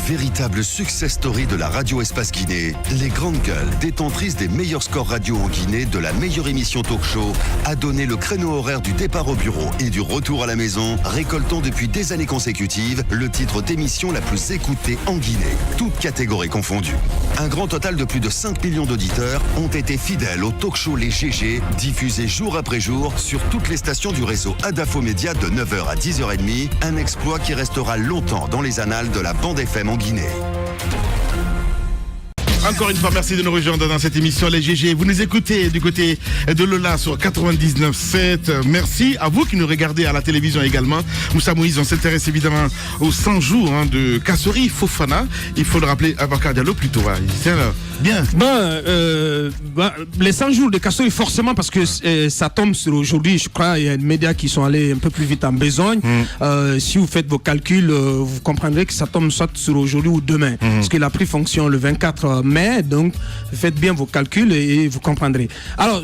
Véritable success story de la radio Espace Guinée, les Grandes Gueules, détentrices des meilleurs scores radio en Guinée, de la meilleure émission talk show, a donné le créneau horaire du départ au bureau et du retour à la maison, récoltant depuis des années consécutives le titre d'émission la plus écoutée en Guinée, toutes catégories confondues. Un grand total de plus de 5 millions d'auditeurs ont été fidèles au talk show Les GG, diffusé jour après jour sur toutes les stations du réseau Adafo Média de 9h à 10h30, un exploit qui restera longtemps dans les annales de la bande FM en Guinée. Encore une fois, merci de nous rejoindre dans cette émission Les GG. Vous nous écoutez du côté de Lola sur 99.7. Merci à vous qui nous regardez à la télévision également. Moussa Moïse, on s'intéresse évidemment aux 100 jours de Kassori Fofana. Il faut le rappeler, Abakar Diallo plutôt. Bien. Les 100 jours de Kassori, forcément, parce que ça tombe sur aujourd'hui. Je crois qu'il y a des médias qui sont allés un peu plus vite en besogne. Si vous faites vos calculs, vous comprendrez que ça tombe soit sur aujourd'hui ou demain. Parce qu'il a pris fonction le 24 mai. Donc, faites bien vos calculs et vous comprendrez. Alors,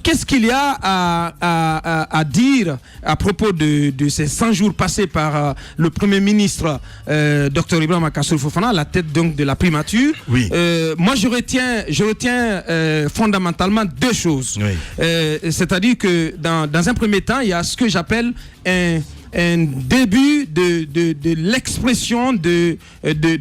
qu'est-ce qu'il y a à dire à propos de ces 100 jours passés par le Premier ministre, Dr Ibrahima Kassori Fofana, à la tête donc de la primature? Oui. Moi, je retiens fondamentalement deux choses. Oui. C'est-à-dire que dans un premier temps, il y a ce que j'appelle un début de l'expression de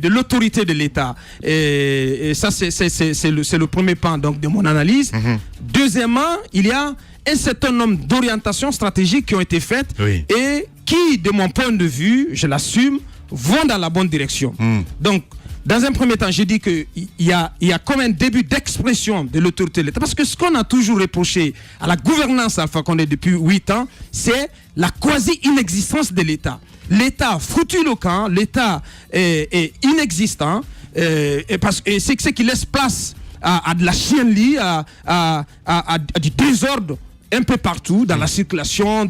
l'autorité de l'État. Et ça, c'est le premier pan donc, de mon analyse. Deuxièmement, il y a un certain nombre d'orientations stratégiques qui ont été faites et qui, de mon point de vue, je l'assume, vont dans la bonne direction. Donc, dans un premier temps, j'ai dit qu'il y a comme un début d'expression de l'autorité de l'État. Parce que ce qu'on a toujours reproché à la gouvernance Alpha Condé depuis 8 ans, c'est la quasi-inexistence de l'État. L'État foutu le camp, l'État est inexistant, et c'est ce qui laisse place à de la chienlit, à du désordre un peu partout, dans la circulation,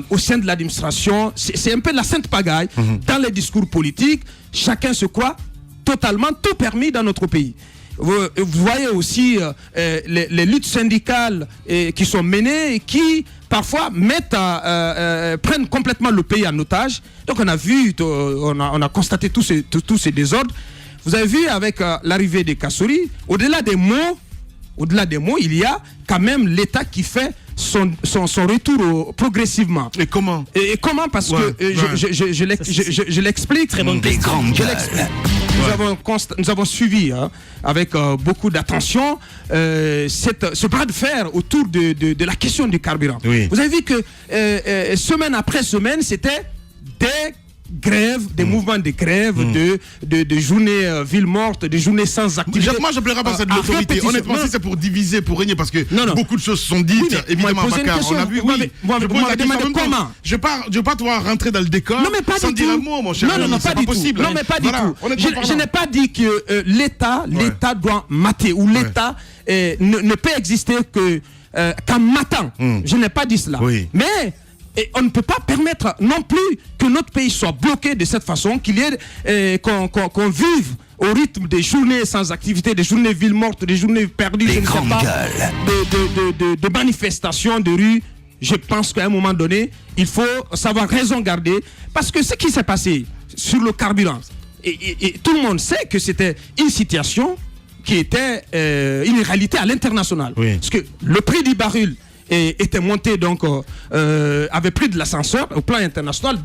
au sein de l'administration. C'est un peu la sainte pagaille dans les discours politiques. Chacun se croit totalement tout permis dans notre pays. Vous voyez aussi les luttes syndicales qui sont menées et qui parfois prennent complètement le pays en otage. Donc on a vu, on a constaté tous ces désordres. Vous avez vu avec l'arrivée des Kassori, au-delà des mots, il y a quand même l'État qui fait son retour progressivement. Et comment? Et comment? Parce que je l'explique. Très bonne question. Nous avons suivi avec beaucoup d'attention ce bras de fer autour de la question du carburant. Oui. Vous avez vu que semaine après semaine, c'était des grèves, des mouvements de grève, de journées villes mortes, de journées sans activité. Moi, je ne plairais pas cette l'autorité. Honnêtement, si c'est pour diviser, pour régner, parce que beaucoup de choses sont dites, évidemment, Bakar. On a vu, vous m'avez demandé comment. Je ne vais pas toi rentrer dans le décor sans dire un mot, mon cher. Non, pas possible. Non, mais pas du tout. Je n'ai pas dit que l'État doit mater, ou l'État ne peut exister qu'en matant. Je n'ai pas dit cela. Mais et on ne peut pas permettre non plus que notre pays soit bloqué de cette façon, qu'il y ait qu'on vive au rythme des journées sans activité, des journées villes mortes, des journées perdues, je ne sais pas, de manifestations de rue. Je pense qu'à un moment donné, il faut savoir raison garder, parce que ce qui s'est passé sur le carburant, et tout le monde sait que c'était une situation qui était une réalité à l'international. Parce que le prix du baril était monté, donc avait pris de l'ascenseur au plan international.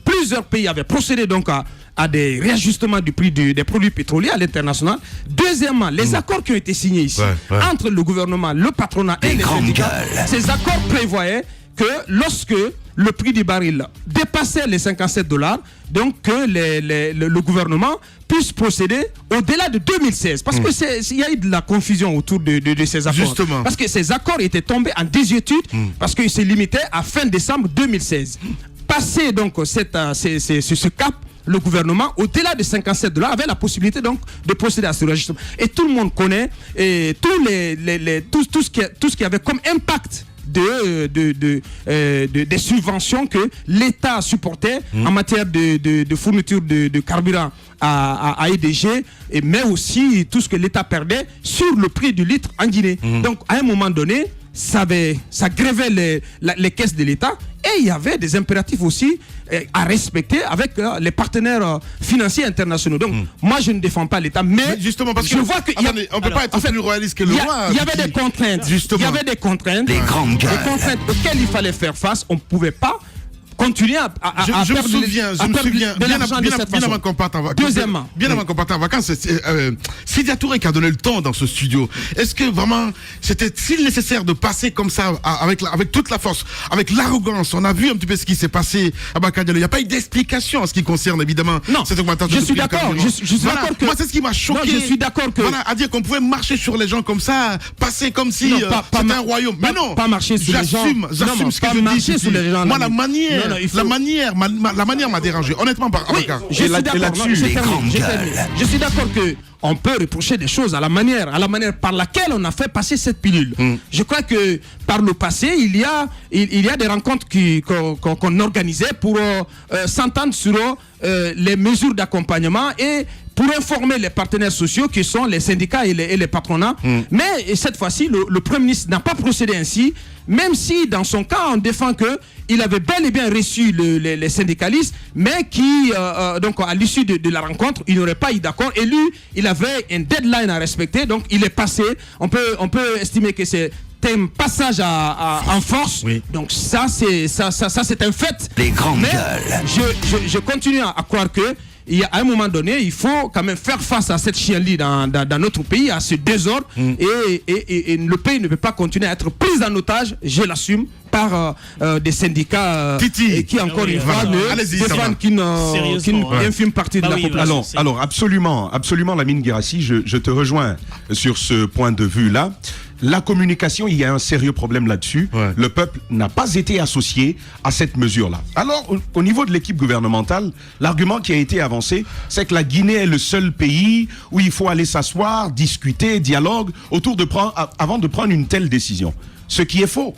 Plusieurs pays avaient procédé donc à des réajustements du prix des produits pétroliers à l'international. Deuxièmement, les accords qui ont été signés ici entre le gouvernement, le patronat et les syndicats, ces accords prévoyaient que lorsque le prix du baril dépassait les $57, donc que le gouvernement puisse procéder au-delà de 2016. Parce qu'il y a eu de la confusion autour de ces accords. Justement. Parce que ces accords étaient tombés en désuétude, parce qu'ils se limitaient à fin décembre 2016. Passé donc ce cap, le gouvernement, au-delà de $57, avait la possibilité donc de procéder à ce réajustement. Et tout le monde connaît tout ce qui avait comme impact des subventions que l'État supportait en matière de fourniture de carburant à EDG, mais aussi tout ce que l'État perdait sur le prix du litre en Guinée. Donc à un moment donné, ça grévait les caisses de l'État, Et il y avait des impératifs aussi à respecter avec les partenaires financiers internationaux. Donc, moi, je ne défends pas l'État, mais justement, parce je que vois que on ne peut pas être plus royaliste que le roi. Il y avait des contraintes. Justement. Il y avait des contraintes. Les grandes gueules. Des contraintes auxquelles il fallait faire face. On ne pouvait pas continuer à Je me perdre souviens, de l'argent de cette bien façon. avant qu'on parte en vacances. Deuxièmement. Bien avant qu'on parte en vacances, c'est Sidia Touré qui a donné le ton dans ce studio. Est-ce que vraiment, c'était si nécessaire de passer comme ça, avec toute la force, avec l'arrogance? On a vu un petit peu ce qui s'est passé à Bakar Diallo. Il n'y a pas eu d'explication en ce qui concerne évidemment cette augmentation. Je suis d'accord. Je suis d'accord que... Moi, c'est ce qui m'a choqué. Non, je suis d'accord que... Voilà, à dire qu'on pouvait marcher sur les gens comme ça, passer comme si c'était un royaume. Mais non. Pas marcher sur les gens. J'assume ce que je dis. Marcher sur les gens. Moi, la manière m'a dérangé. Honnêtement, Bakar. Je suis d'accord. Je suis d'accord que on peut reprocher des choses à la manière par laquelle on a fait passer cette pilule. Je crois que par le passé, il y a des rencontres qu'on organisait pour s'entendre sur les mesures d'accompagnement et pour informer les partenaires sociaux qui sont les syndicats et les patronats. Mais cette fois-ci, le Premier ministre n'a pas procédé ainsi, même si dans son cas, on défend qu'il avait bel et bien reçu les syndicalistes, mais qui, donc à l'issue de la rencontre, il n'aurait pas eu d'accord. Et lui, il avait un deadline à respecter, donc il est passé. On peut estimer que c'est un passage en force. Oui. Donc ça c'est un fait. Les grandes mais gueules. je continue à croire que à un moment donné, il faut quand même faire face à cette chienlit dans notre pays, à ce désordre. Et le pays ne peut pas continuer à être pris en otage, je l'assume, par des syndicats qui, encore une fois, ne défendent qu'une infime partie de la population. Alors, absolument, Lamine Guirassy, je te rejoins sur ce point de vue-là. La communication, il y a un sérieux problème là-dessus. Ouais. Le peuple n'a pas été associé à cette mesure-là. Alors, au niveau de l'équipe gouvernementale, l'argument qui a été avancé, c'est que la Guinée est le seul pays où il faut aller s'asseoir, discuter, dialogue, avant de prendre une telle décision. Ce qui est faux.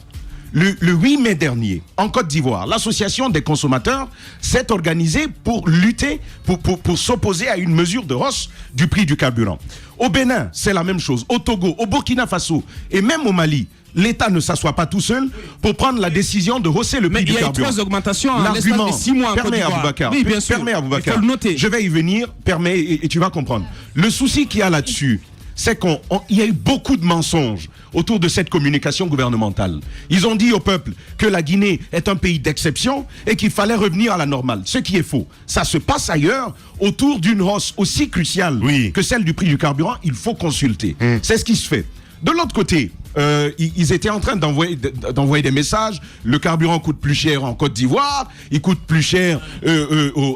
Le 8 mai dernier, en Côte d'Ivoire, l'association des consommateurs s'est organisée pour lutter, pour s'opposer à une mesure de hausse du prix du carburant. Au Bénin, c'est la même chose. Au Togo, au Burkina Faso et même au Mali, l'État ne s'assoit pas tout seul pour prendre la décision de hausser le prix du carburant. Mais il y a eu 3 augmentations en l'espace de 6 mois en Côte d'Ivoire. Oui, bien sûr. Il faut le noter. Je vais y venir, et tu vas comprendre. Le souci qu'il y a là-dessus, c'est qu'il y a eu beaucoup de mensonges autour de cette communication gouvernementale. Ils ont dit au peuple que la Guinée est un pays d'exception et qu'il fallait revenir à la normale, ce qui est faux. Ça se passe ailleurs, autour d'une hausse aussi cruciale que celle du prix du carburant, il faut consulter. C'est ce qui se fait. De l'autre côté, ils étaient en train d'envoyer des messages. Le carburant coûte plus cher en Côte d'Ivoire, il coûte plus cher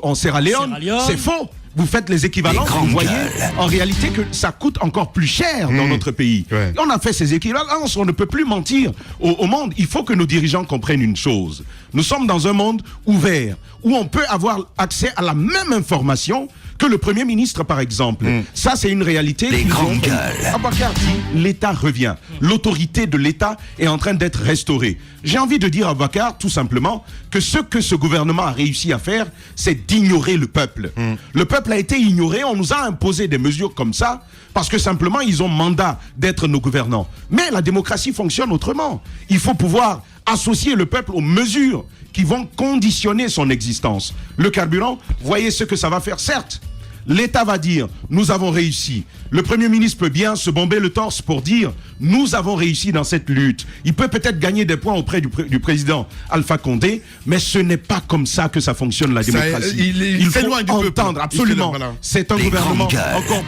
en Sierra Leone. C'est faux. Vous faites les équivalents, vous voyez en réalité que ça coûte encore plus cher dans notre pays. Ouais. On a fait ces équivalences, on ne peut plus mentir au monde. Il faut que nos dirigeants comprennent une chose. Nous sommes dans un monde ouvert, où on peut avoir accès à la même information que le Premier ministre, par exemple. Ça, c'est une réalité. Les grandes gueules. Abakar dit, l'État revient. L'autorité de l'État est en train d'être restaurée. J'ai envie de dire à Abakar, tout simplement, que ce que ce gouvernement a réussi à faire, c'est d'ignorer le peuple. Le peuple a été ignoré, on nous a imposé des mesures comme ça, parce que simplement, ils ont mandat d'être nos gouvernants. Mais la démocratie fonctionne autrement. Il faut pouvoir associer le peuple aux mesures qui vont conditionner son existence. Le carburant, voyez ce que ça va faire. Certes, l'État va dire, nous avons réussi. Le Premier ministre peut bien se bomber le torse pour dire, nous avons réussi dans cette lutte. Il peut peut-être gagner des points auprès du président Alpha Condé, mais ce n'est pas comme ça que ça fonctionne la démocratie. Il faut entendre, absolument. C'est un gouvernement encore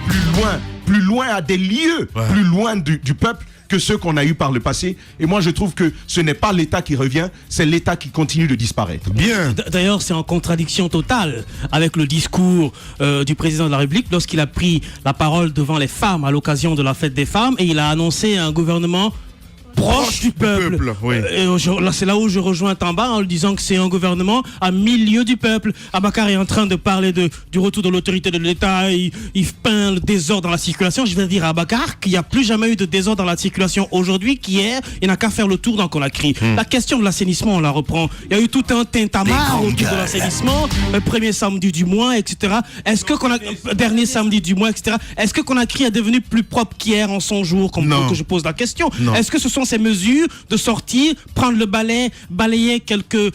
plus loin à des lieues, plus loin du peuple que ceux qu'on a eu par le passé. Et moi, je trouve que ce n'est pas l'État qui revient, c'est l'État qui continue de disparaître. Bien. D'ailleurs, c'est en contradiction totale avec le discours du président de la République lorsqu'il a pris la parole devant les femmes à l'occasion de la fête des femmes et il a annoncé un gouvernement proche du peuple. Là, c'est là où je rejoins Tamba en lui disant que c'est un gouvernement à milieu du peuple. Abakar est en train de parler du retour de l'autorité de l'État. Il peint le désordre dans la circulation. Je vais dire à Abakar qu'il n'y a plus jamais eu de désordre dans la circulation aujourd'hui qu'hier. Il n'a qu'à faire le tour dans Conakry. La question de l'assainissement, on la reprend. Il y a eu tout un tintamarre autour de l'assainissement. Le premier samedi du mois, etc. Est-ce que dernier samedi du mois, etc. Est-ce que Conakry est devenu plus propre qu'hier en 100 jours, comme que je pose la question? Est-ce que ce sont ces mesures de sortir, prendre le balai, balayer quelques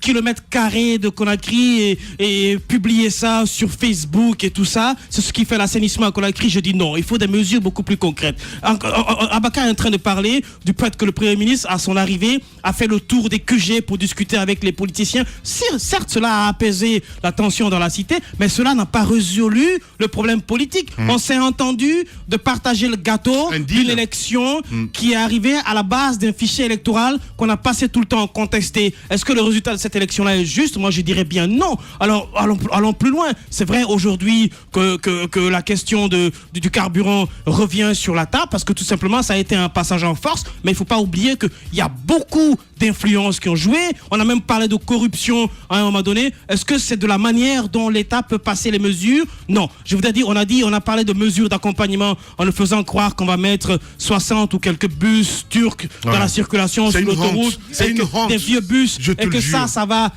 kilomètres carrés de Conakry et publier ça sur Facebook et tout ça, c'est ce qui fait l'assainissement à Conakry. Je dis non, il faut des mesures beaucoup plus concrètes. Abakar est en train de parler du fait que le Premier ministre, à son arrivée, a fait le tour des QG pour discuter avec les politiciens. Certes, cela a apaisé la tension dans la cité, mais cela n'a pas résolu le problème politique. On s'est entendu de partager le gâteau d'une élection qui est arrivée à la base d'un fichier électoral qu'on a passé tout le temps contesté. Est-ce que le résultat de cette élection-là est juste? Moi, je dirais bien non. Alors, allons plus loin. C'est vrai aujourd'hui que la question du carburant revient sur la table parce que tout simplement, ça a été un passage en force. Mais il ne faut pas oublier qu'il y a beaucoup d'influences qui ont joué. On a même parlé de corruption à un moment donné. Est-ce que c'est de la manière dont l'État peut passer les mesures? Non. Je voudrais dire, on a parlé de mesures d'accompagnement en nous faisant croire qu'on va mettre 60 ou quelques bus turcs dans la circulation sur l'autoroute. C'est une honte. Des vieux bus. Et que ça va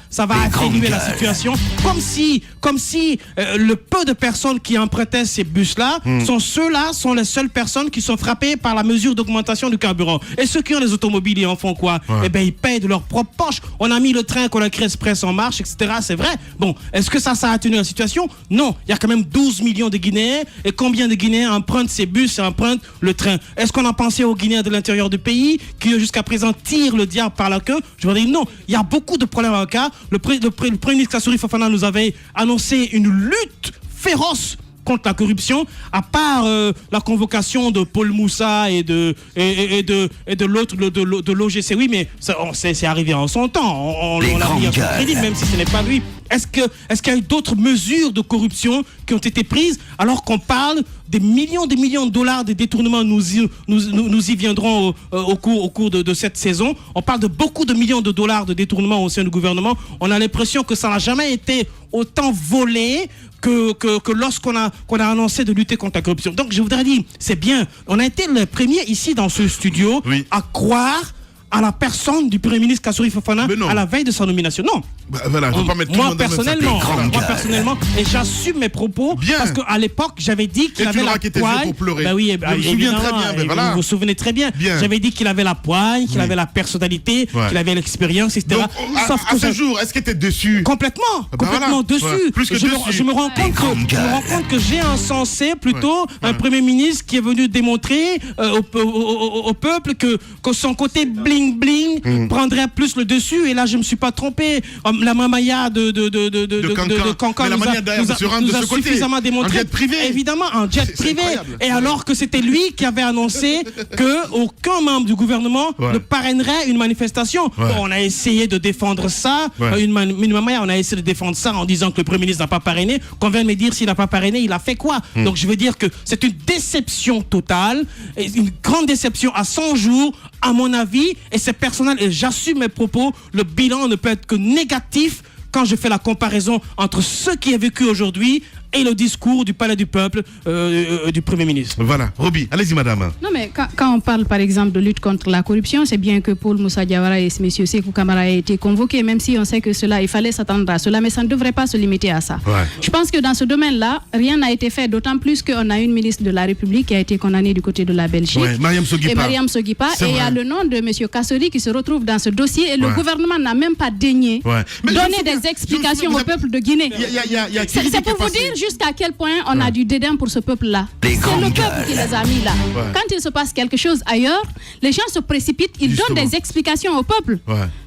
atténuer la situation. Comme si le peu de personnes qui empruntaient ces bus-là sont les seules personnes qui sont frappées par la mesure d'augmentation du carburant. Et ceux qui ont les automobiles, ils en font quoi? Eh bien, ils payent de leur propre poche. On a mis le train Conakry Express en marche, etc. C'est vrai. Bon, est-ce que ça a atténué la situation? Non. Il y a quand même 12 millions de Guinéens. Et combien de Guinéens empruntent ces bus et empruntent le train? Est-ce qu'on a pensé aux Guinéens de l'intérieur du pays qui, jusqu'à présent, tirent le diable par la queue? Je veux dire, non. Il y a beaucoup de problèmes en cas. Le Premier ministre Kassouri Fofana nous avait annoncé une lutte féroce contre la corruption, à part la convocation de Paul Moussa et de l'autre de l'OGC. Oui, mais c'est arrivé en son temps. On l'a mis à son crédit, même si ce n'est pas lui. Est-ce qu'il y a eu d'autres mesures de corruption qui ont été prises alors qu'on parle des millions de dollars de détournements? Nous y viendrons au cours de cette saison. On parle de beaucoup de millions de dollars de détournements au sein du gouvernement. On a l'impression que ça n'a jamais été autant volé que lorsqu'on a annoncé de lutter contre la corruption. Donc je voudrais dire, c'est bien. On a été les premiers ici dans ce studio à croire à la personne du Premier ministre Kassouri Fofana à la veille de sa nomination. Non. Voilà, je peux pas mettre tout le monde dans moi personnellement, et j'assume mes propos parce qu'à l'époque, j'avais dit qu'il avait la poigne. Bah oui, je me souviens très bien. Voilà. Vous vous souvenez très bien. J'avais dit qu'il avait la poigne, qu'il avait la personnalité, qu'il avait l'expérience, etc. Donc, sauf que ce jour, est-ce que tu es dessus? Complètement dessus. Plus que je me rends compte que j'ai encensé plutôt un Premier ministre qui est venu démontrer au peuple que son côté bling prendrait plus le dessus. Et là, je me suis pas trompé. La mamaya de Cancan nous a suffisamment démontré. En jet privé. Évidemment, en jet privé. Et alors que c'était lui qui avait annoncé qu'aucun membre du gouvernement ne parrainerait une manifestation. On a essayé de défendre ça. Une mamaya, on a essayé de défendre ça en disant que le Premier ministre n'a pas parrainé. Qu'on vient de me dire s'il n'a pas parrainé, il a fait quoi? Donc je veux dire que c'est une déception totale, une grande déception à 100 jours, à mon avis, et c'est personnel, et j'assume mes propos. Le bilan ne peut être que négatif quand je fais la comparaison entre ce qui est vécu aujourd'hui et le discours du Palais du Peuple du Premier ministre. Voilà. Roby, allez-y madame. Non mais quand on parle par exemple de lutte contre la corruption, c'est bien que Paul Moussa Diawara et M. Sékou Camara aient été convoqués, même si on sait que il fallait s'attendre à cela, mais ça ne devrait pas se limiter à ça. Je pense que dans ce domaine-là, rien n'a été fait, d'autant plus qu'on a une ministre de la République qui a été condamnée du côté de la Belgique. Mariam Soguipa. Et il y a le nom de M. Kassouri qui se retrouve dans ce dossier et le gouvernement n'a même pas daigné donner des explications au peuple de Guinée. C'est pour vous dire jusqu'à quel point on a du dédain pour ce peuple-là. C'est le peuple qui les a mis là. Quand il se passe quelque chose ailleurs, les gens se précipitent, ils donnent des explications au peuple.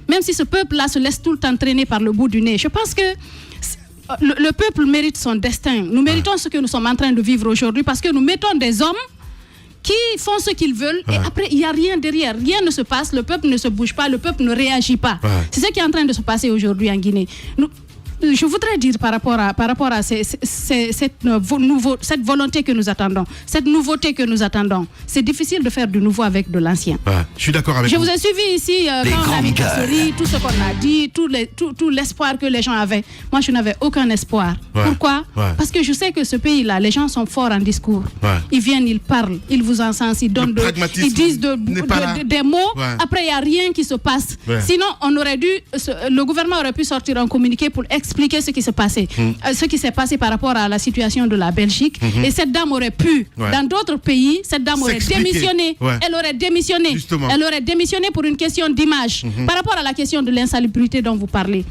Même si ce peuple-là se laisse tout le temps traîner par le bout du nez. Je pense que le peuple mérite son destin. Nous méritons ce que nous sommes en train de vivre aujourd'hui parce que nous mettons des hommes qui font ce qu'ils veulent et après il n'y a rien derrière, rien ne se passe, le peuple ne se bouge pas, le peuple ne réagit pas. C'est ce qui est en train de se passer aujourd'hui en Guinée. Je voudrais dire par rapport à cette volonté que nous attendons, cette nouveauté que nous attendons, c'est difficile de faire du nouveau avec de l'ancien. Je suis d'accord avec vous. Je vous ai suivi ici quand on a mis Kassouri, tout ce qu'on a dit, tout l'espoir que les gens avaient. Moi, je n'avais aucun espoir. Pourquoi? Parce que je sais que ce pays-là, les gens sont forts en discours. Ils viennent, ils parlent, ils vous encensent, ils donnent ils disent des mots. Après, il n'y a rien qui se passe. Sinon, le gouvernement aurait pu sortir un communiqué pour expliquer expliqué ce qui s'est passé. Ce qui s'est passé par rapport à la situation de la Belgique. Et cette dame aurait pu, dans d'autres pays, cette dame aurait démissionné. Elle aurait démissionné. Justement. Elle aurait démissionné pour une question d'image. Par rapport à la question de l'insalubrité dont vous parlez.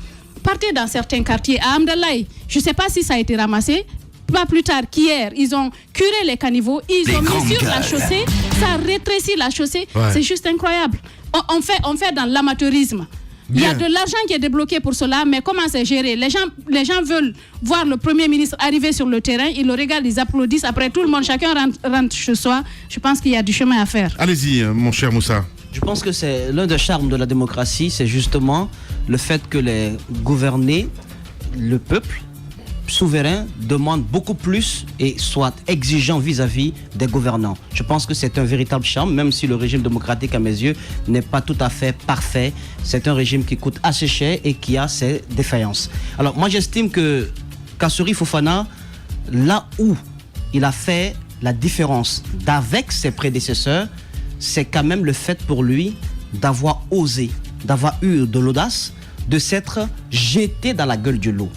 Partez dans certains quartiers. À Amdalaï, je ne sais pas si ça a été ramassé. Pas plus tard qu'hier, ils ont curé les caniveaux, ils ont mis sur la chaussée, ça rétrécit la chaussée. C'est juste incroyable. On fait dans l'amateurisme. Il y a de l'argent qui est débloqué pour cela, mais comment c'est géré? Les gens veulent voir le Premier ministre arriver sur le terrain, ils le regardent, ils applaudissent. Après, tout le monde, chacun rentre chez soi. Je pense qu'il y a du chemin à faire. Allez-y, mon cher Moussa. Je pense que c'est l'un des charmes de la démocratie, c'est justement le fait que les gouvernés, le peuple souverain, demande beaucoup plus et soit exigeant vis-à-vis des gouvernants. Je pense que c'est un véritable charme, même si le régime démocratique, à mes yeux, n'est pas tout à fait parfait. C'est un régime qui coûte assez cher et qui a ses défaillances. Alors, moi, j'estime que Kassory Fofana, là où il a fait la différence d'avec ses prédécesseurs, c'est quand même le fait pour lui d'avoir osé, d'avoir eu de l'audace, de s'être jeté dans la gueule du loup.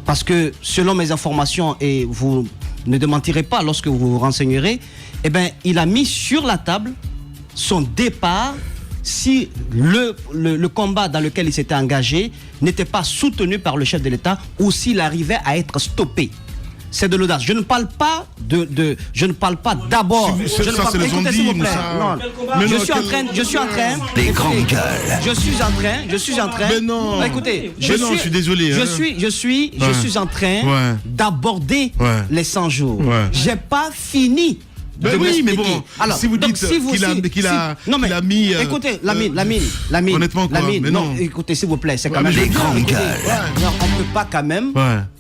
Parce que selon mes informations, et vous ne démentirez pas lorsque vous vous renseignerez, eh ben, il a mis sur la table son départ si le combat dans lequel il s'était engagé n'était pas soutenu par le chef de l'État ou s'il arrivait à être stoppé. C'est de l'audace. Je ne parle pas je ne parle pas d'abord. Je suis en train. Les grandes gueules. Je suis en train. Mais non. Écoutez, je suis désolé. Je suis en train d'aborder les 100 jours. J'ai pas fini. Oui, mais bon, alors, si vous dites qu'il a mis... Écoutez, Lamine. Honnêtement, quoi, mais non, écoutez, s'il vous plaît, c'est quand même... Les grandes gueules.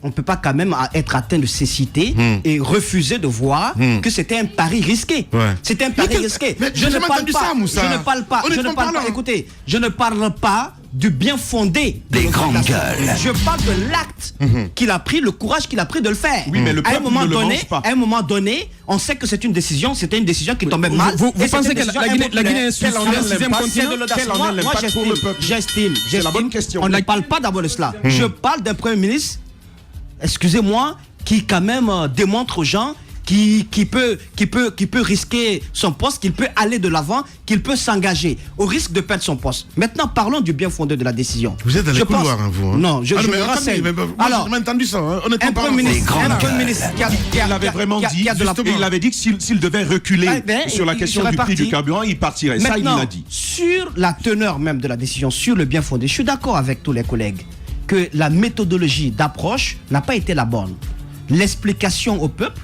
On peut pas quand même être atteint de cécité et refuser de voir que c'était un pari risqué. C'était un pari risqué. Je ne parle pas du bien fondé des grandes gueules. Je parle de l'acte qu'il a pris, le courage qu'il a pris de le faire. Oui, mais le peuple ne le mange pas. À un moment donné, on sait que c'était une décision qui tombait mal. Vous pensez que la Guinée est sur le 6e continent? Moi, j'estime. C'est la bonne question. On ne parle pas d'abord de cela. Je parle d'un Premier ministre, excusez-moi, qui quand même démontre aux gens qui peut risquer son poste, qu'il peut aller de l'avant, qu'il peut s'engager au risque de perdre son poste. Maintenant, parlons du bien fondé de la décision. Vous êtes dans les couloirs, vous. Non, je me renseigne. Alors, j'ai entendu ça. Un Premier ministre qui avait vraiment dit, il avait dit que s'il devait reculer sur la question du prix du carburant, il partirait. Ça, il l'a dit. Sur la teneur même de la décision, sur le bien fondé, je suis d'accord avec tous les collègues que la méthodologie d'approche n'a pas été la bonne. L'explication au peuple,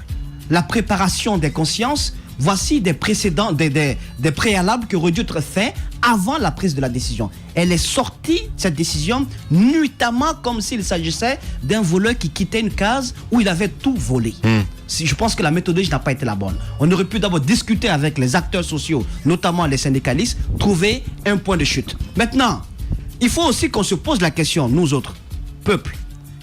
la préparation des consciences, voici des précédents, des préalables qui auraient dû être faits avant la prise de la décision. Elle est sortie, cette décision, nuitamment comme s'il s'agissait d'un voleur qui quittait une case où il avait tout volé. Je pense que la méthodologie n'a pas été la bonne. On aurait pu d'abord discuter avec les acteurs sociaux, notamment les syndicalistes, trouver un point de chute. Maintenant, il faut aussi qu'on se pose la question, nous autres, peuple,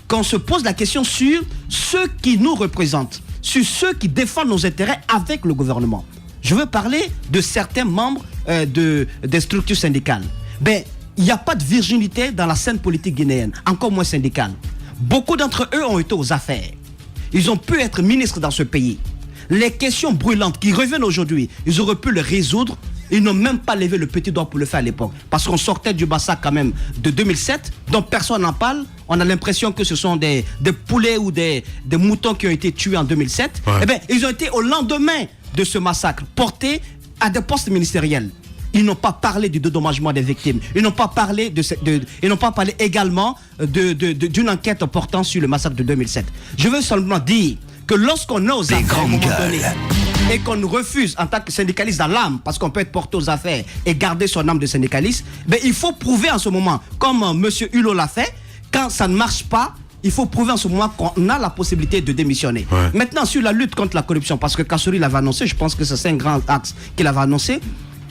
qu'on se pose la question sur ceux qui nous représentent, sur ceux qui défendent nos intérêts avec le gouvernement. Je veux parler de certains membres des structures syndicales. Ben, il n'y a pas de virginité dans la scène politique guinéenne, encore moins syndicale. Beaucoup d'entre eux ont été aux affaires. Ils ont pu être ministres dans ce pays. Les questions brûlantes qui reviennent aujourd'hui, ils auraient pu les résoudre. Ils n'ont même pas levé le petit doigt pour le faire à l'époque. Parce qu'on sortait du massacre quand même de 2007, dont personne n'en parle. On a l'impression que ce sont des poulets ou des moutons qui ont été tués en 2007. Eh bien, ils ont été au lendemain de ce massacre, portés à des postes ministériels. Ils n'ont pas parlé du dédommagement des victimes. Ils n'ont pas parlé ils n'ont pas parlé également d'une enquête portant sur le massacre de 2007. Je veux seulement dire que lorsqu'on est aux affaires à un moment donné et qu'on nous refuse en tant que syndicaliste dans l'âme, parce qu'on peut être porté aux affaires et garder son âme de syndicaliste, ben il faut prouver en ce moment, comme M. Hulot l'a fait, quand ça ne marche pas, il faut prouver en ce moment qu'on a la possibilité de démissionner. Maintenant, sur la lutte contre la corruption, parce que Kassory l'avait annoncé, je pense que c'est un grand axe qu'il avait annoncé,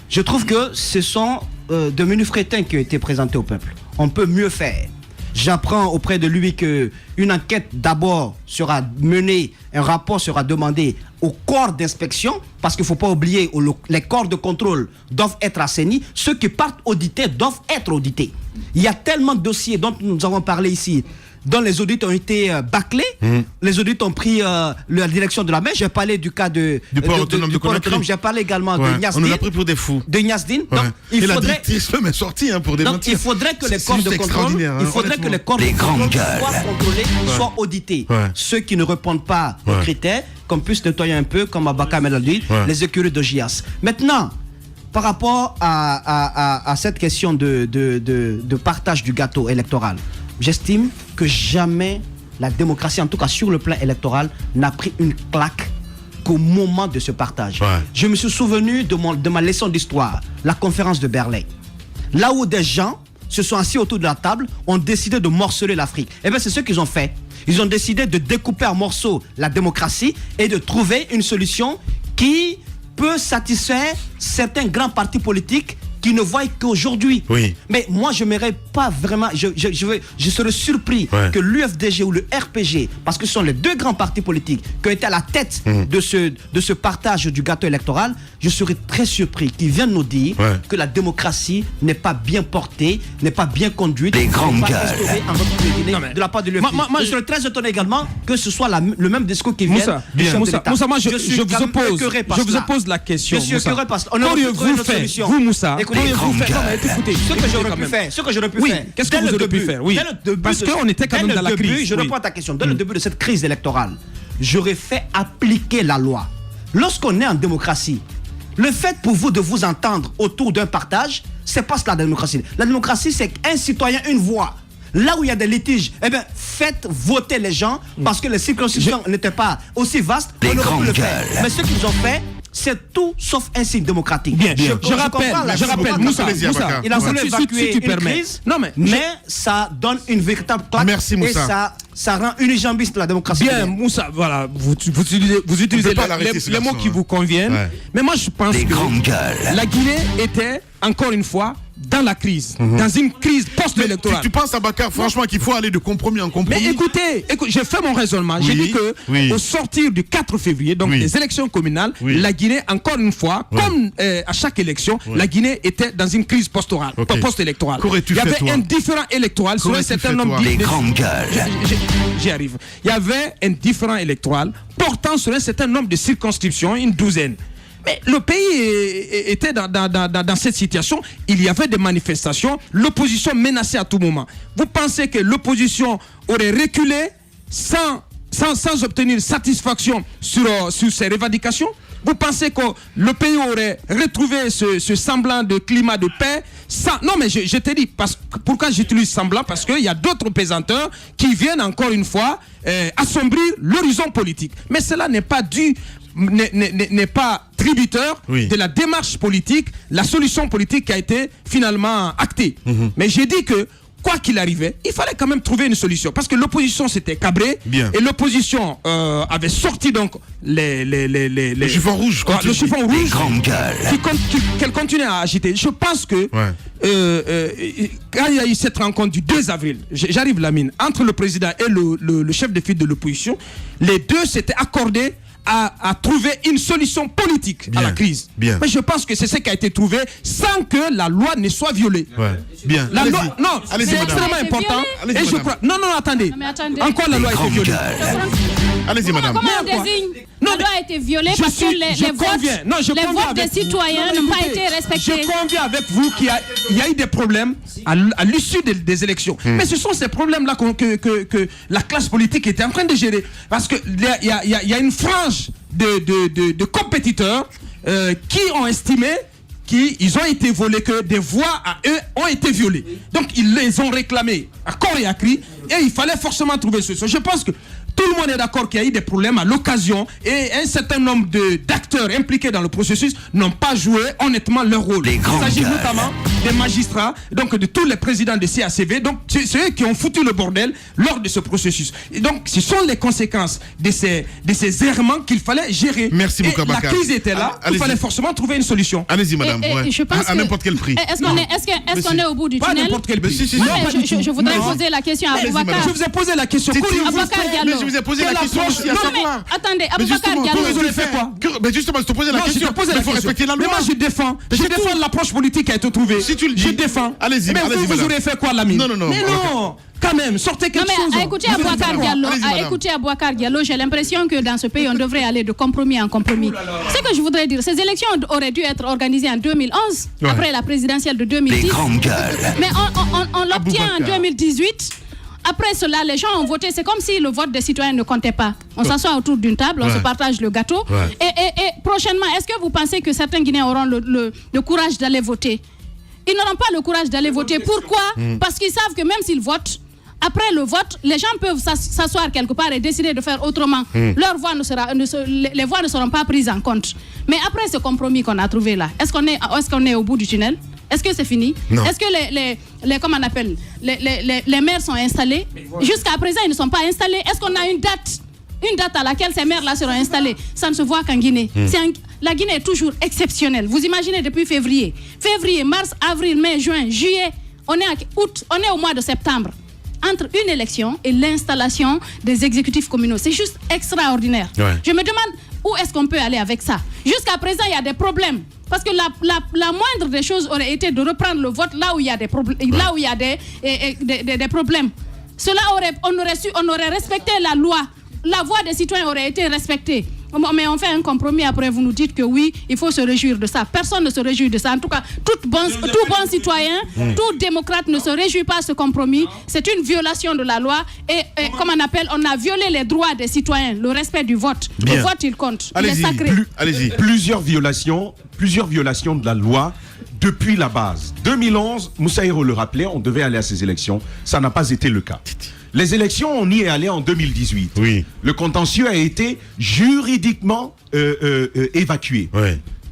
je trouve que ce sont de menus crétins qui ont été présentés au peuple. On peut mieux faire. J'apprends auprès de lui qu'une enquête d'abord sera menée, un rapport sera demandé au corps d'inspection, parce qu'il ne faut pas oublier, les corps de contrôle doivent être assainis, ceux qui partent auditer doivent être audités. Il y a tellement de dossiers dont nous avons parlé ici, dont les audits ont été bâclés. Les audits ont pris la direction de la mer. J'ai parlé du cas du port autonome de Conakry. J'ai parlé également de Niasdine. On nous a pris pour des fous. De Niasdine. Donc, il faudrait... la directrice même est sortie pour démentir. Donc, il faudrait que les corps de contrôle, soient contrôlés, soient audités. Ceux qui ne répondent pas aux critères, qu'on puisse nettoyer un peu, comme Abaka Mel a dit, les écuries de GIAS. Maintenant, par rapport à cette question de partage du gâteau électoral, j'estime que jamais la démocratie, en tout cas sur le plan électoral, n'a pris une claque qu'au moment de ce partage. Je me suis souvenu de ma leçon d'histoire, la conférence de Berlin. Là où des gens se sont assis autour de la table, ont décidé de morceler l'Afrique. Eh bien, c'est ce qu'ils ont fait. Ils ont décidé de découper en morceaux la démocratie et de trouver une solution qui peut satisfaire certains grands partis politiques qui ne voient qu'aujourd'hui. Mais moi, je n'aimerais pas vraiment... Je serais surpris que l'UFDG ou le RPG, parce que ce sont les deux grands partis politiques qui ont été à la tête de ce partage du gâteau électoral, je serais très surpris qu'ils viennent nous dire que la démocratie n'est pas bien portée, n'est pas bien conduite, les grandes gueules de la part de l'UFDG. Je serais très étonné également que ce soit le même discours qui vienne du chef de l'État. Moussa, moi, je vous oppose la question. Je suis écœuré parce qu'on aurait trouvé une solution. Vous, Moussa, ce que j'aurais pu faire. Qu'est-ce que vous auriez pu faire? Oui. Parce qu'on était quand même dans la crise. Je réponds à ta question. Dès le début de cette crise électorale, j'aurais fait appliquer la loi. Lorsqu'on est en démocratie, le fait pour vous de vous entendre autour d'un partage, c'est pas la démocratie. La démocratie, c'est un citoyen, une voix. Là où il y a des litiges, eh bien, faites voter les gens parce que les circonscriptions n'étaient pas aussi vastes. On aurait pu le faire. Mais ce qu'ils ont fait, c'est tout sauf un signe démocratique. Je rappelle, Moussa, il a voulu évacuer une crise, mais ça donne une véritable claque. Merci, Moussa. Et ça rend unijambiste la démocratie. Bien, Moussa, voilà, vous utilisez les mots qui vous conviennent. Mais moi, je pense que la Guinée était, encore une fois, dans la crise, dans une crise post-électorale. Tu penses, Abakar, franchement, qu'il faut aller de compromis en compromis? Mais écoutez, j'ai fait mon raisonnement. J'ai dit que au sortir du 4 février, donc des élections communales, la Guinée, encore une fois, comme à chaque élection, la Guinée était dans une crise post-électorale. Il y avait un différent électoral sur un certain nombre de... Les grandes gueules. J'y arrive. Il y avait un différent électoral portant sur un certain nombre de circonscriptions, une douzaine. Mais le pays était dans cette situation. Il y avait des manifestations. L'opposition menaçait à tout moment. Vous pensez que l'opposition aurait reculé sans obtenir satisfaction sur ces revendications? Vous pensez que le pays aurait retrouvé ce semblant de climat de paix Non, mais je te dis, pourquoi j'utilise semblant? Parce qu'il y a d'autres pesanteurs qui viennent encore une fois assombrir l'horizon politique. Mais cela n'est pas dû, n'est pas tributaire de la démarche politique, la solution politique qui a été finalement actée. Mais j'ai dit que quoi qu'il arrivait, il fallait quand même trouver une solution. Parce que l'opposition s'était cabrée. Et l'opposition avait sorti donc le chiffon rouge. Le chiffon rouge qu'elle continuait à agiter. Je pense que quand il y a eu cette rencontre du 2 avril, j'arrive Lamine, entre le président et le chef de file de l'opposition, les deux s'étaient accordés à trouver une solution politique à la crise. Mais je pense que c'est ce qui a été trouvé sans que la loi ne soit violée. La loi, non, c'est extrêmement important. Et je crois. Non, attendez. En quoi la loi a été violée? Allez-y, madame. Comment on désigne? La loi a été violée parce que les votes des citoyens n'ont pas été respectés. Je conviens avec vous qu'il y a eu des problèmes à l'issue des élections. Mais ce sont ces problèmes-là que la classe politique était en train de gérer. Parce qu'il y a une frange de compétiteurs qui ont estimé qu'ils ont été volés, que des voix à eux ont été violées. Donc ils les ont réclamés à corps et à cri et il fallait forcément trouver une solution. Je pense que tout le monde est d'accord qu'il y a eu des problèmes à l'occasion et un certain nombre d'acteurs impliqués dans le processus n'ont pas joué honnêtement leur rôle. Il s'agit notamment des magistrats, donc de tous les présidents de CACV, donc c'est eux qui ont foutu le bordel lors de ce processus. Et donc ce sont les conséquences de ces errements qu'il fallait gérer. Merci beaucoup, la crise était là, il fallait forcément trouver une solution. Allez-y, madame. Je pense à n'importe quel prix. Est-ce qu'on est au bout du tunnel? Pas n'importe quel prix. Je voudrais poser la question à Je vous ai posé la question. Mais je vous ai posé la question aussi à savoir. Attendez, Aboubacar Diallo. Vous avez fait quoi? Mais justement, je te posais la question. Il faut respecter la loi. Mais moi, je défends l'approche politique qui a été trouvée. Si tu le dis. Je défends. Allez-y, mais vous aurez fait quoi, Lamine? Non. Mais non. Quand même, sortez quelque chose. Écoutez Aboubacar Diallo, j'ai l'impression que dans ce pays, on devrait aller de compromis en compromis. Ce que je voudrais dire, ces élections auraient dû être organisées en 2011, après la présidentielle de 2010. Les grandes gueules. Mais on l'obtient en 2018. Après cela, les gens ont voté. C'est comme si le vote des citoyens ne comptait pas. On s'assoit autour d'une table, on se partage le gâteau. Et prochainement, est-ce que vous pensez que certains Guinéens auront le courage d'aller voter? Ils n'auront pas le courage d'aller voter. Pourquoi? Parce qu'ils savent que même s'ils votent, après le vote, les gens peuvent s'asseoir quelque part et décider de faire autrement. Leurs voix les voix ne seront pas prises en compte. Mais après ce compromis qu'on a trouvé là, est-ce qu'on est au bout du tunnel? Est-ce que c'est fini? Est-ce que comment on appelle, les maires sont installés? Jusqu'à présent, ils ne sont pas installés. Est-ce qu'on a une date à laquelle ces maires-là seront installés? Ça ne se voit qu'en Guinée. La Guinée est toujours exceptionnelle. Vous imaginez depuis février, mars, avril, mai, juin, juillet, on est à août, on est au mois de septembre. Entre une élection et l'installation des exécutifs communaux, c'est juste extraordinaire. Je me demande où est-ce qu'on peut aller avec ça. Jusqu'à présent, il y a des problèmes. Parce que la moindre des choses aurait été de reprendre le vote là où il y a des problèmes. Là où il y a des problèmes. On aurait respecté la loi. La voix des citoyens aurait été respectée. Mais on fait un compromis, après vous nous dites que oui, il faut se réjouir de ça. Personne ne se réjouit de ça. En tout cas, tout bon citoyen, tout démocrate ne se réjouit pas de ce compromis. C'est une violation de la loi. Et comme on appelle, on a violé les droits des citoyens, le respect du vote. Le vote, il compte. Il est sacré. Allez-y. Plusieurs violations de la loi depuis la base. 2011, Moussa Hiro le rappelait, on devait aller à ces élections. Ça n'a pas été le cas. Les élections, on y est allé en 2018. Oui. Le contentieux a été juridiquement évacué.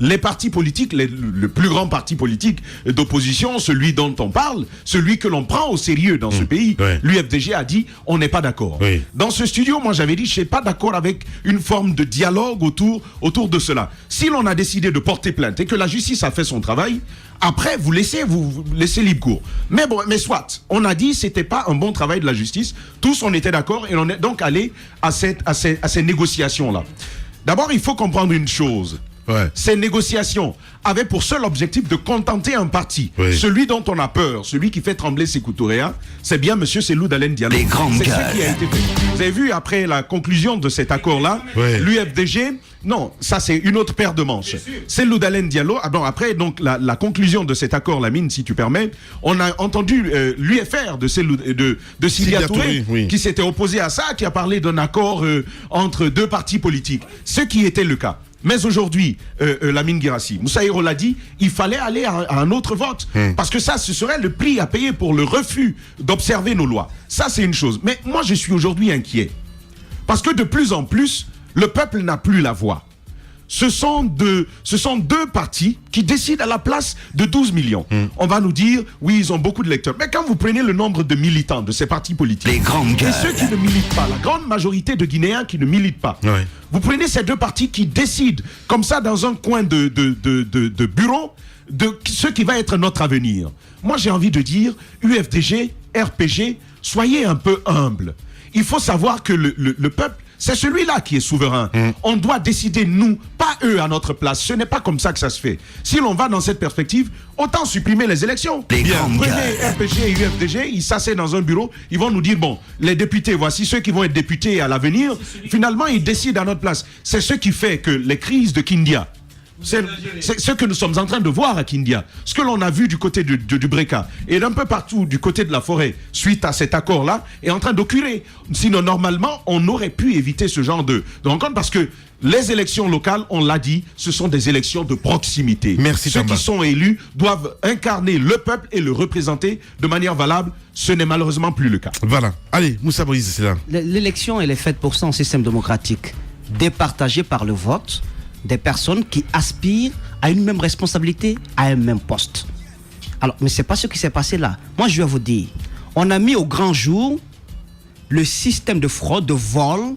Les partis politiques, le plus grand parti politique d'opposition, celui dont on parle, celui que l'on prend au sérieux dans ce pays, l'UFDG a dit on n'est pas d'accord. Dans ce studio, moi j'avais dit je ne suis pas d'accord avec une forme de dialogue autour de cela. Si l'on a décidé de porter plainte et que la justice a fait son travail, après vous laissez libre cours. Mais bon, mais soit, on a dit c'était pas un bon travail de la justice, tous on était d'accord et on est donc allé à ces négociations-là. D'abord, il faut comprendre une chose. Ces négociations avaient pour seul objectif de contenter un parti. Celui dont on a peur, celui qui fait trembler Sékou Touré, c'est bien M. Cellou Dalein Diallo. C'est ce qui a été fait. Vous avez vu, après la conclusion de cet accord-là, l'UFDG, non, ça c'est une autre paire de manches. Cellou Dalein Diallo, après donc, la conclusion de cet accord, Lamine, si tu permets, on a entendu l'UFR de Sidya Touré, qui s'était opposé à ça, qui a parlé d'un accord entre deux partis politiques. Ce qui était le cas. Mais aujourd'hui, Lamine Guirassy, Moussa Hiro l'a dit, il fallait aller à un autre vote. Parce que ça, ce serait le prix à payer pour le refus d'observer nos lois. Ça, c'est une chose. Mais moi, je suis aujourd'hui inquiet. Parce que de plus en plus, le peuple n'a plus la voix. Ce sont deux partis qui décident à la place de 12 millions. On va nous dire, oui, ils ont beaucoup de lecteurs. Mais quand vous prenez le nombre de militants de ces partis politiques, et ceux qui ne militent pas, la grande majorité de Guinéens qui ne militent pas, vous prenez ces deux partis qui décident, comme ça, dans un coin de bureau, de ce qui va être notre avenir. Moi, j'ai envie de dire, UFDG, RPG, soyez un peu humbles. Il faut savoir que le peuple, c'est celui-là qui est souverain. On doit décider, nous, pas eux à notre place. Ce n'est pas comme ça que ça se fait. Si l'on va dans cette perspective, autant supprimer les élections. Prenez RPG et UFDG, ils s'asseyent dans un bureau, ils vont nous dire, bon, les députés, voici ceux qui vont être députés à l'avenir. Finalement, ils décident à notre place. C'est ce qui fait que les crises de Kindia, c'est ce que nous sommes en train de voir à Kindia. Ce que l'on a vu du côté du Breka et d'un peu partout du côté de la forêt, suite à cet accord-là, est en train d'occurer. Sinon, normalement, on aurait pu éviter ce genre de rencontre parce que les élections locales, on l'a dit, ce sont des élections de proximité. Merci, Ceux qui sont élus doivent incarner le peuple et le représenter de manière valable. Ce n'est malheureusement plus le cas. Voilà. Allez, Moussa Moïse, c'est là. L'élection, elle est faite pour ça en système démocratique. Départagée par le vote des personnes qui aspirent à une même responsabilité, à un même poste. Alors, mais ce n'est pas ce qui s'est passé là. Moi, je vais vous dire, on a mis au grand jour le système de fraude, de vol,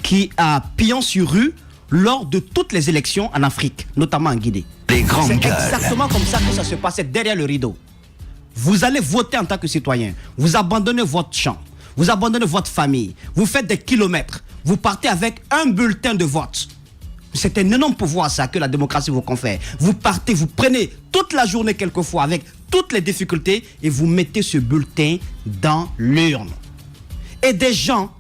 qui a pillon sur rue lors de toutes les élections en Afrique, notamment en Guinée. C'est exactement comme ça que ça se passait derrière le rideau. Vous allez voter en tant que citoyen, vous abandonnez votre champ, vous abandonnez votre famille, vous faites des kilomètres, vous partez avec un bulletin de vote. C'est un énorme pouvoir ça que la démocratie vous confère. Vous partez, vous prenez toute la journée quelquefois avec toutes les difficultés et vous mettez ce bulletin dans l'urne. Et des gens,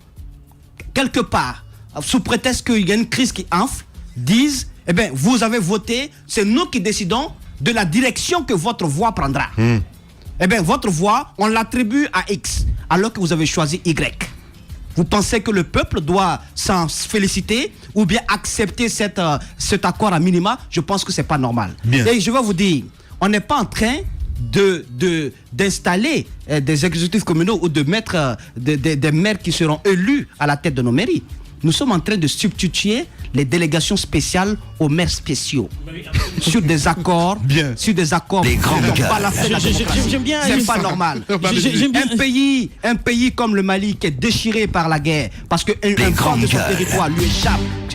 quelque part, sous prétexte qu'il y a une crise qui enfle, disent, eh bien, vous avez voté, c'est nous qui décidons de la direction que votre voix prendra. Eh bien, votre voix, on l'attribue à X, alors que vous avez choisi Y. Vous pensez que le peuple doit s'en féliciter ou bien accepter cet accord à minima? Je pense que ce n'est pas normal. Bien. Et je vais vous dire, on n'est pas en train d'installer des exécutifs communaux ou de mettre des maires qui seront élus à la tête de nos mairies. Nous sommes en train de substituer les délégations spéciales aux maires spéciaux sur des accords. Bien. Sur des accords. Les grands gars. J'aime bien. C'est pas normal. Un pays comme le Mali qui est déchiré par la guerre parce qu'un grand de son territoire lui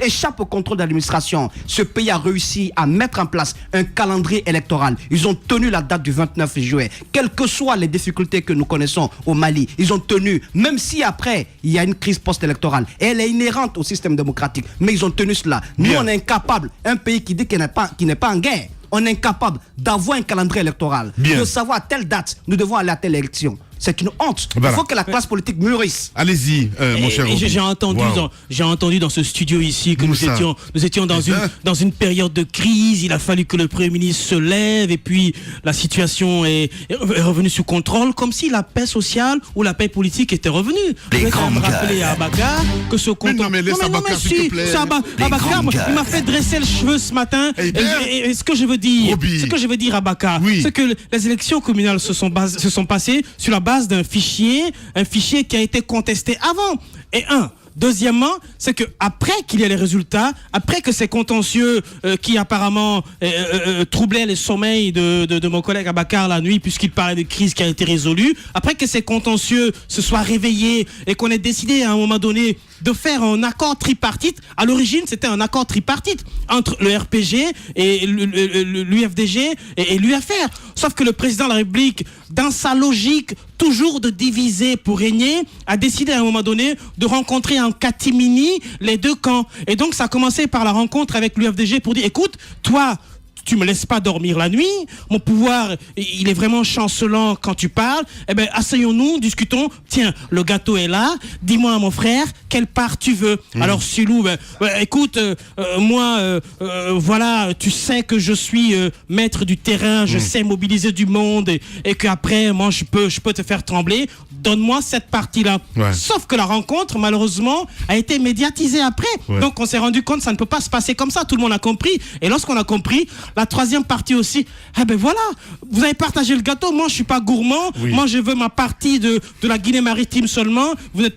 échappe au contrôle de l'administration. Ce pays a réussi à mettre en place un calendrier électoral. Ils ont tenu la date du 29 juillet. Quelles que soient les difficultés que nous connaissons au Mali, ils ont tenu, même si après il y a une crise post-électorale. Et elle est inhérente au système démocratique. Mais ils ont tenu cela. Nous, on est incapable, un pays qui dit qu'il n'est pas en guerre, on est incapable d'avoir un calendrier électoral, de savoir à telle date nous devons aller à telle élection. C'est une honte. Voilà. Il faut que la classe politique mûrisse. Allez-y, mon cher. J'ai entendu dans ce studio ici que nous étions dans une période de crise. Il a fallu que le Premier ministre se lève et puis la situation est revenue sous contrôle, comme si la paix sociale ou la paix politique était revenue. Je vais quand même rappeler à Abakar que ce contrôle. Non mais laisse Abakar s'il te plaît. Abakar, il m'a fait dresser le cheveu ce matin. Et ce que je veux dire, Abakar, c'est que les élections communales se sont passées sur la base d'un fichier, qui a été contesté avant. Deuxièmement, c'est que après qu'il y ait les résultats, après que ces contentieux qui apparemment troublaient les sommeils de mon collègue Abakar la nuit, puisqu'il parlait de crise qui a été résolue, après que ces contentieux se soient réveillés et qu'on ait décidé à un moment donné de faire un accord tripartite. À l'origine, c'était un accord tripartite entre le RPG et l'UFDG et l'UFR. Sauf que le président de la République, dans sa logique toujours de diviser pour régner, a décidé à un moment donné de rencontrer en catimini les deux camps. Et donc, ça a commencé par la rencontre avec l'UFDG pour dire, écoute, toi, tu me laisses pas dormir la nuit, mon pouvoir, il est vraiment chancelant quand tu parles, eh bien, asseyons-nous, discutons, tiens, le gâteau est là, dis-moi, mon frère, quelle part tu veux. Alors, Silou, écoute, moi, voilà, tu sais que je suis maître du terrain, je sais mobiliser du monde et qu'après, moi, je peux te faire trembler, donne-moi cette partie-là. Ouais. Sauf que la rencontre, malheureusement, a été médiatisée après. Ouais. Donc, on s'est rendu compte que ça ne peut pas se passer comme ça, tout le monde a compris. Et lorsqu'on a compris, la troisième partie aussi, eh ben voilà, vous avez partagé le gâteau, moi je suis pas gourmand, moi je veux ma partie de la Guinée-Maritime seulement, il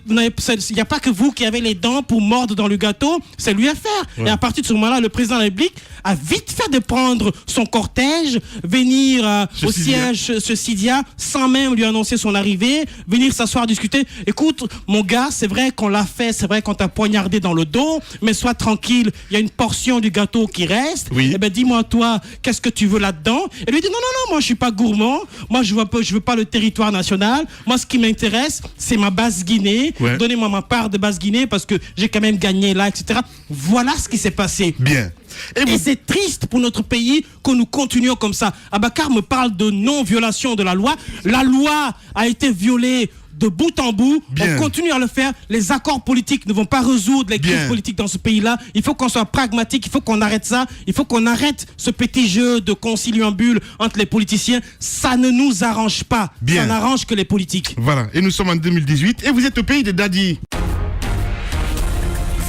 n'y a pas que vous qui avez les dents pour mordre dans le gâteau, c'est l'UFR. Ouais. Et à partir de ce moment-là, le président de la République a vite fait de prendre son cortège, venir au siège ce Sidia, sans même lui annoncer son arrivée, venir s'asseoir, discuter. Écoute, mon gars, c'est vrai qu'on l'a fait, c'est vrai qu'on t'a poignardé dans le dos, mais sois tranquille, il y a une portion du gâteau qui reste, eh ben dis-moi toi, qu'est-ce que tu veux là-dedans? Et lui dit non, moi je suis pas gourmand, moi je veux pas le territoire national, moi ce qui m'intéresse c'est ma Basse-Guinée, donnez-moi ma part de Basse-Guinée parce que j'ai quand même gagné là, etc. Voilà ce qui s'est passé. Bien. Et c'est triste pour notre pays que nous continuions comme ça. Abakar me parle de non-violation de la loi. La loi a été violée de bout en bout. Bien. On continue à le faire. Les accords politiques ne vont pas résoudre les crises politiques dans ce pays-là. Il faut qu'on soit pragmatique. Il faut qu'on arrête ça. Il faut qu'on arrête ce petit jeu de conciliabule entre les politiciens. Ça ne nous arrange pas. Bien. Ça n'arrange que les politiques. Voilà. Et nous sommes en 2018 et vous êtes au pays des daddies.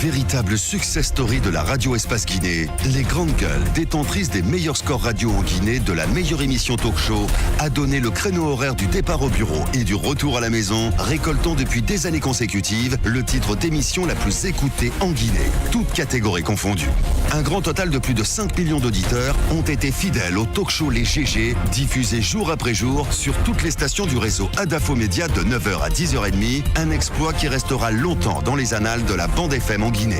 Véritable success story de la radio Espace Guinée, les grandes gueules, détentrices des meilleurs scores radio en Guinée, de la meilleure émission talk show, a donné le créneau horaire du départ au bureau et du retour à la maison, récoltant depuis des années consécutives le titre d'émission la plus écoutée en Guinée, toutes catégories confondues. Un grand total de plus de 5 millions d'auditeurs ont été fidèles au talk show Les GG, diffusé jour après jour sur toutes les stations du réseau Adafo Média de 9h à 10h30, un exploit qui restera longtemps dans les annales de la bande FM en Guinée.